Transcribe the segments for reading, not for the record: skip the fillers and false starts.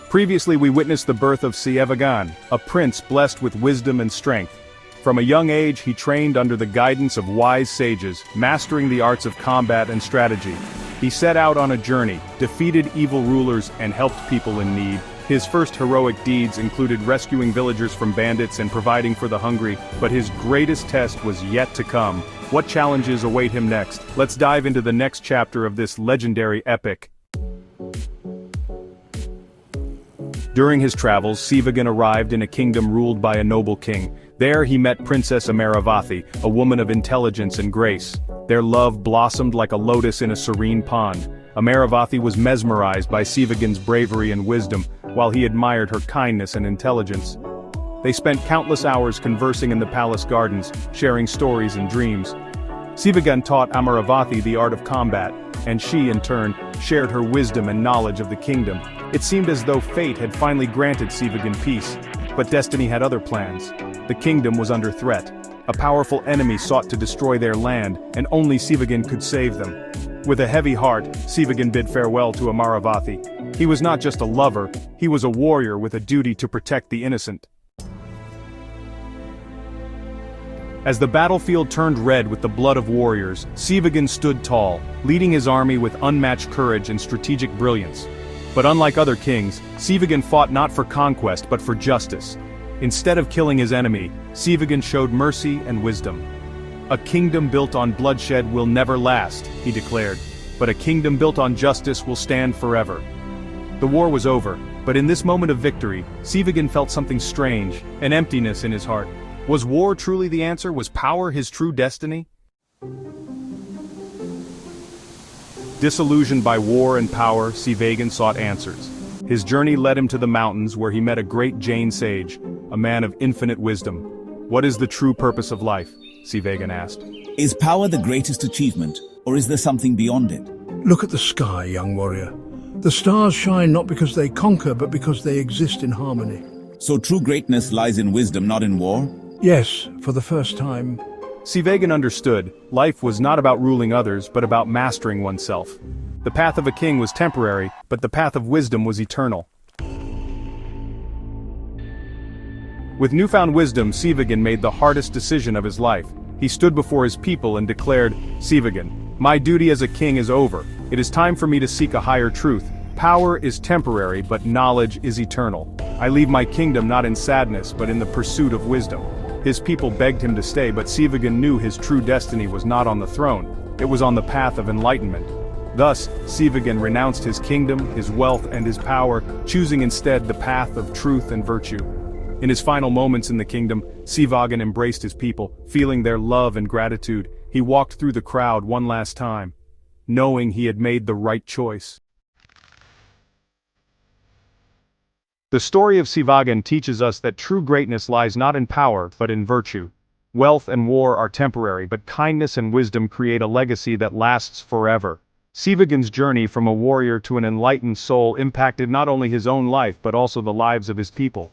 Previously we witnessed the birth of Seevaga, a prince blessed with wisdom and strength. From a young age he trained under the guidance of wise sages, mastering the arts of combat and strategy. He set out on a journey, defeated evil rulers and helped people in need. His first heroic deeds included rescuing villagers from bandits and providing for the hungry, but his greatest test was yet to come. What challenges await him next? Let's dive into the next chapter of this legendary epic. During his travels, Seevaga arrived in a kingdom ruled by a noble king. There he met Princess Amaravathi, a woman of intelligence and grace. Their love blossomed like a lotus in a serene pond. Amaravathi was mesmerized by Seevaga's bravery and wisdom, while he admired her kindness and intelligence. They spent countless hours conversing in the palace gardens, sharing stories and dreams. Seevaga taught Amaravathi the art of combat, and she, in turn, shared her wisdom and knowledge of the kingdom. It seemed as though fate had finally granted Seevaga peace, but destiny had other plans. The kingdom was under threat. A powerful enemy sought to destroy their land, and only Seevaga could save them. With a heavy heart, Seevaga bid farewell to Amaravathi. He was not just a lover, he was a warrior with a duty to protect the innocent. As the battlefield turned red with the blood of warriors, Seevaga stood tall, leading his army with unmatched courage and strategic brilliance. But unlike other kings, Seevaga fought not for conquest but for justice. Instead of killing his enemy, Seevaga showed mercy and wisdom. "A kingdom built on bloodshed will never last," he declared, "but a kingdom built on justice will stand forever." The war was over, but in this moment of victory, Seevaga felt something strange, an emptiness in his heart. Was war truly the answer? Was power his true destiny? Disillusioned by war and power, Seevaga sought answers. His journey led him to the mountains where he met a great Jain sage, a man of infinite wisdom. "What is the true purpose of life?" Seevaga asked. Is power the greatest achievement, or is there something beyond it? Look at the sky, young warrior. The stars shine not because they conquer, but because they exist in harmony. So true greatness lies in wisdom, not in war? Yes, for the first time. Seevaga understood, life was not about ruling others but about mastering oneself. The path of a king was temporary, but the path of wisdom was eternal. With newfound wisdom, Seevaga made the hardest decision of his life. He stood before his people and declared, "Seevaga, my duty as a king is over. It is time for me to seek a higher truth. Power is temporary, but knowledge is eternal. I leave my kingdom not in sadness but in the pursuit of wisdom." His people begged him to stay, but Seevaga knew his true destiny was not on the throne. It was on the path of enlightenment. Thus, Seevaga renounced his kingdom, his wealth and his power, choosing instead the path of truth and virtue. In his final moments in the kingdom, Seevaga embraced his people, feeling their love and gratitude. He walked through the crowd one last time, knowing he had made the right choice. The story of Seevaga teaches us that true greatness lies not in power but in virtue. Wealth and war are temporary, but kindness and wisdom create a legacy that lasts forever. Seevaga's journey from a warrior to an enlightened soul impacted not only his own life but also the lives of his people.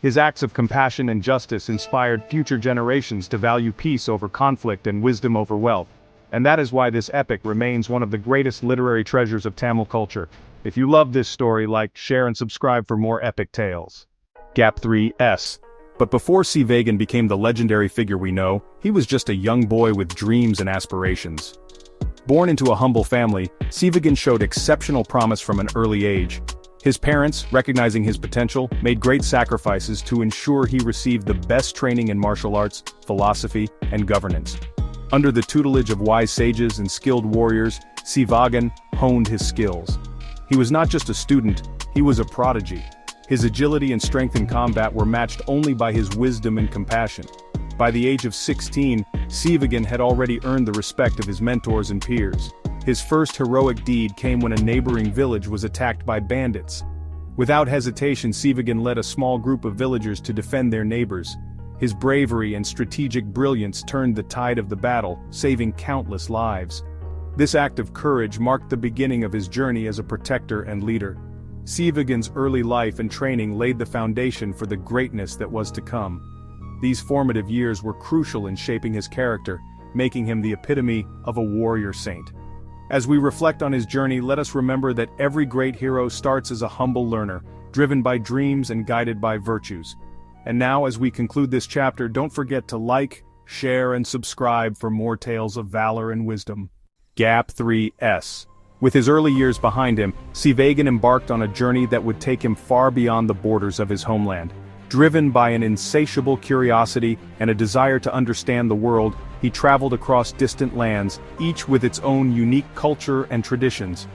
His acts of compassion and justice inspired future generations to value peace over conflict and wisdom over wealth. And that is why this epic remains one of the greatest literary treasures of Tamil culture. If you love this story, like, share and subscribe for more epic tales. Gap 3S. But before Seevaga became the legendary figure we know, he was just a young boy with dreams and aspirations. Born into a humble family, Seevaga showed exceptional promise from an early age. His parents, recognizing his potential, made great sacrifices to ensure he received the best training in martial arts, philosophy, and governance. Under the tutelage of wise sages and skilled warriors, Seevaga honed his skills. He was not just a student, he was a prodigy. His agility and strength in combat were matched only by his wisdom and compassion. By the age of 16, Seevaga had already earned the respect of his mentors and peers. His first heroic deed came when a neighboring village was attacked by bandits. Without hesitation, Seevaga led a small group of villagers to defend their neighbors. His bravery and strategic brilliance turned the tide of the battle, saving countless lives. This act of courage marked the beginning of his journey as a protector and leader. Seevaga's early life and training laid the foundation for the greatness that was to come. These formative years were crucial in shaping his character, making him the epitome of a warrior saint. As we reflect on his journey, let us remember that every great hero starts as a humble learner, driven by dreams and guided by virtues. And now, as we conclude this chapter, don't forget to like, share, and subscribe for more tales of valor and wisdom. Gap 3S. With his early years behind him, Seevaga embarked on a journey that would take him far beyond the borders of his homeland. Driven by an insatiable curiosity and a desire to understand the world, he traveled across distant lands, each with its own unique culture and traditions.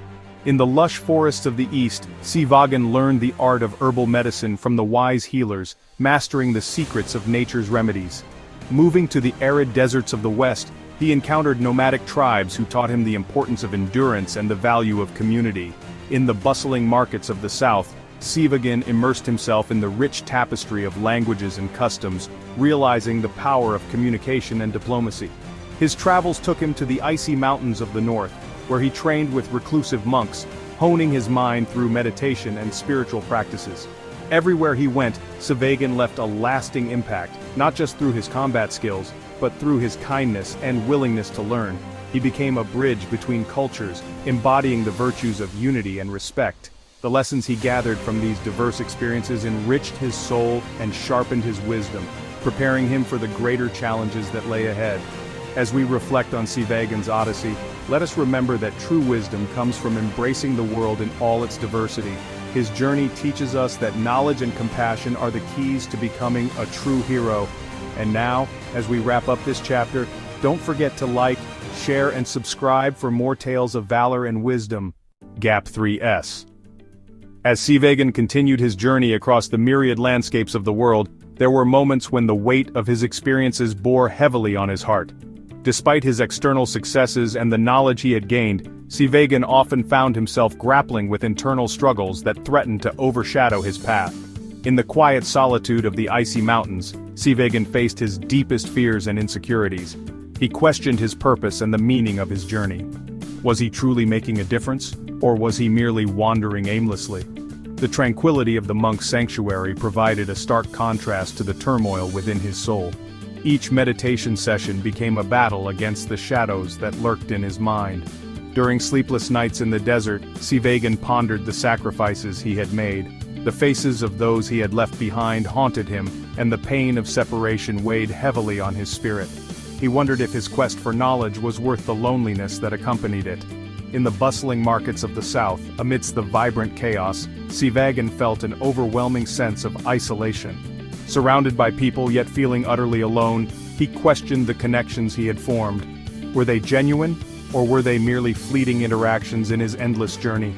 In the lush forests of the east, Seevaga learned the art of herbal medicine from the wise healers, mastering the secrets of nature's remedies. Moving to the arid deserts of the west, he encountered nomadic tribes who taught him the importance of endurance and the value of community. In the bustling markets of the south, Seevaga immersed himself in the rich tapestry of languages and customs, realizing the power of communication and diplomacy. His travels took him to the icy mountains of the north, where he trained with reclusive monks, honing his mind through meditation and spiritual practices. Everywhere he went, Seevaga left a lasting impact, not just through his combat skills, but through his kindness and willingness to learn. He became a bridge between cultures, embodying the virtues of unity and respect. The lessons he gathered from these diverse experiences enriched his soul and sharpened his wisdom, preparing him for the greater challenges that lay ahead. As we reflect on Seevaga's odyssey, let us remember that true wisdom comes from embracing the world in all its diversity. His journey teaches us that knowledge and compassion are the keys to becoming a true hero. And now, as we wrap up this chapter, don't forget to like, share, and subscribe for more tales of valor and wisdom. Gap 3S. As Seevaga continued his journey across the myriad landscapes of the world, there were moments when the weight of his experiences bore heavily on his heart. Despite his external successes and the knowledge he had gained, Seevaga often found himself grappling with internal struggles that threatened to overshadow his path. In the quiet solitude of the icy mountains, Seevaga faced his deepest fears and insecurities. He questioned his purpose and the meaning of his journey. Was he truly making a difference, or was he merely wandering aimlessly? The tranquility of the monk's sanctuary provided a stark contrast to the turmoil within his soul. Each meditation session became a battle against the shadows that lurked in his mind. During sleepless nights in the desert, Seevaga pondered the sacrifices he had made. The faces of those he had left behind haunted him, and the pain of separation weighed heavily on his spirit. He wondered if his quest for knowledge was worth the loneliness that accompanied it. In the bustling markets of the south, amidst the vibrant chaos, Seevaga felt an overwhelming sense of isolation. Surrounded by people yet feeling utterly alone, he questioned the connections he had formed. Were they genuine, or were they merely fleeting interactions in his endless journey?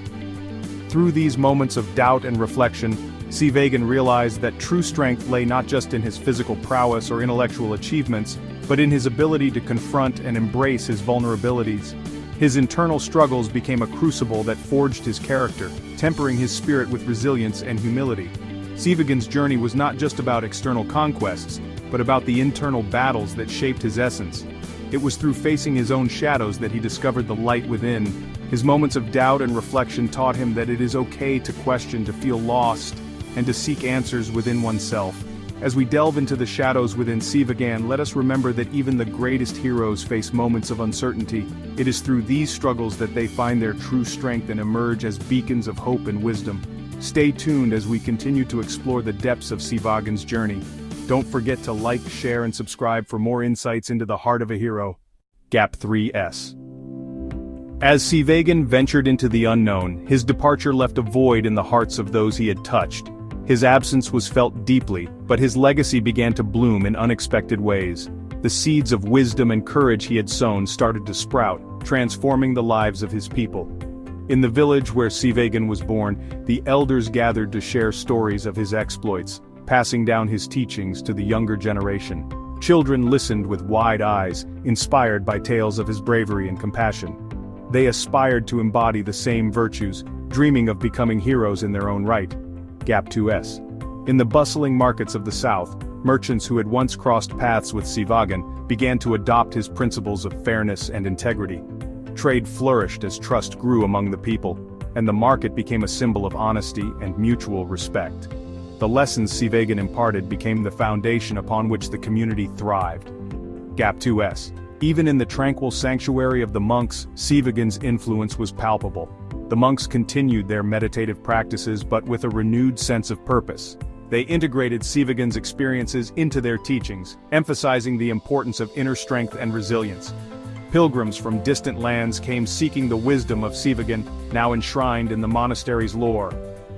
Through these moments of doubt and reflection, Seevaga realized that true strength lay not just in his physical prowess or intellectual achievements, but in his ability to confront and embrace his vulnerabilities. His internal struggles became a crucible that forged his character, tempering his spirit with resilience and humility. Seevaga's journey was not just about external conquests, but about the internal battles that shaped his essence. It was through facing his own shadows that he discovered the light within. His moments of doubt and reflection taught him that it is okay to question, to feel lost, and to seek answers within oneself. As we delve into the shadows within Seevaga, let us remember that even the greatest heroes face moments of uncertainty. It is through these struggles that they find their true strength and emerge as beacons of hope and wisdom. Stay tuned as we continue to explore the depths of Seevaga's journey. Don't forget to like, share, and subscribe for more insights into the heart of a hero. Gap 3S. As Seevaga ventured into the unknown, his departure left a void in the hearts of those he had touched. His absence was felt deeply, but his legacy began to bloom in unexpected ways. The seeds of wisdom and courage he had sown started to sprout, transforming the lives of his people. In the village where Seevaga was born, the elders gathered to share stories of his exploits, passing down his teachings to the younger generation. Children listened with wide eyes, inspired by tales of his bravery and compassion. They aspired to embody the same virtues, dreaming of becoming heroes in their own right. Gap 2S. In the bustling markets of the south, merchants who had once crossed paths with Seevaga began to adopt his principles of fairness and integrity. Trade flourished as trust grew among the people, and the market became a symbol of honesty and mutual respect. The lessons Seevaga imparted became the foundation upon which the community thrived. Gap 2S. Even in the tranquil sanctuary of the monks, Seevaga's influence was palpable. The monks continued their meditative practices but with a renewed sense of purpose. They integrated Seevagan's experiences into their teachings, emphasizing the importance of inner strength and resilience. Pilgrims from distant lands came seeking the wisdom of Seevagan, now enshrined in the monastery's lore.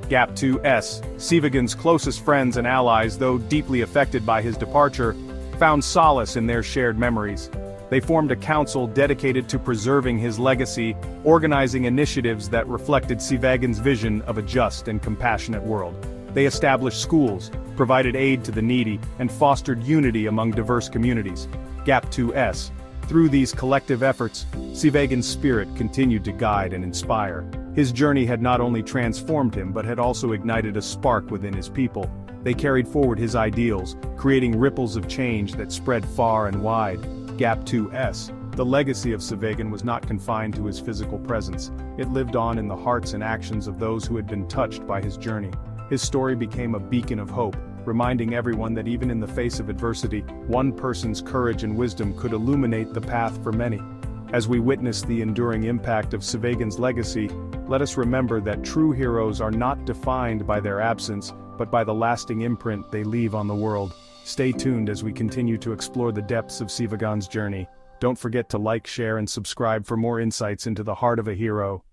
Gap 2S, Seevagan's closest friends and allies, though deeply affected by his departure, found solace in their shared memories. They formed a council dedicated to preserving his legacy, organizing initiatives that reflected Seevagan's vision of a just and compassionate world. They established schools, provided aid to the needy, and fostered unity among diverse communities. Gap 2S. Through these collective efforts, Seevagan's spirit continued to guide and inspire. His journey had not only transformed him but had also ignited a spark within his people. They carried forward his ideals, creating ripples of change that spread far and wide. Gap 2S. The legacy of Seevagan was not confined to his physical presence. It lived on in the hearts and actions of those who had been touched by his journey. His story became a beacon of hope, reminding everyone that even in the face of adversity, one person's courage and wisdom could illuminate the path for many. As we witness the enduring impact of Seevagan's legacy, let us remember that true heroes are not defined by their absence, but by the lasting imprint they leave on the world. Stay tuned as we continue to explore the depths of Seevagan's journey. Don't forget to like, share, and subscribe for more insights into the heart of a hero.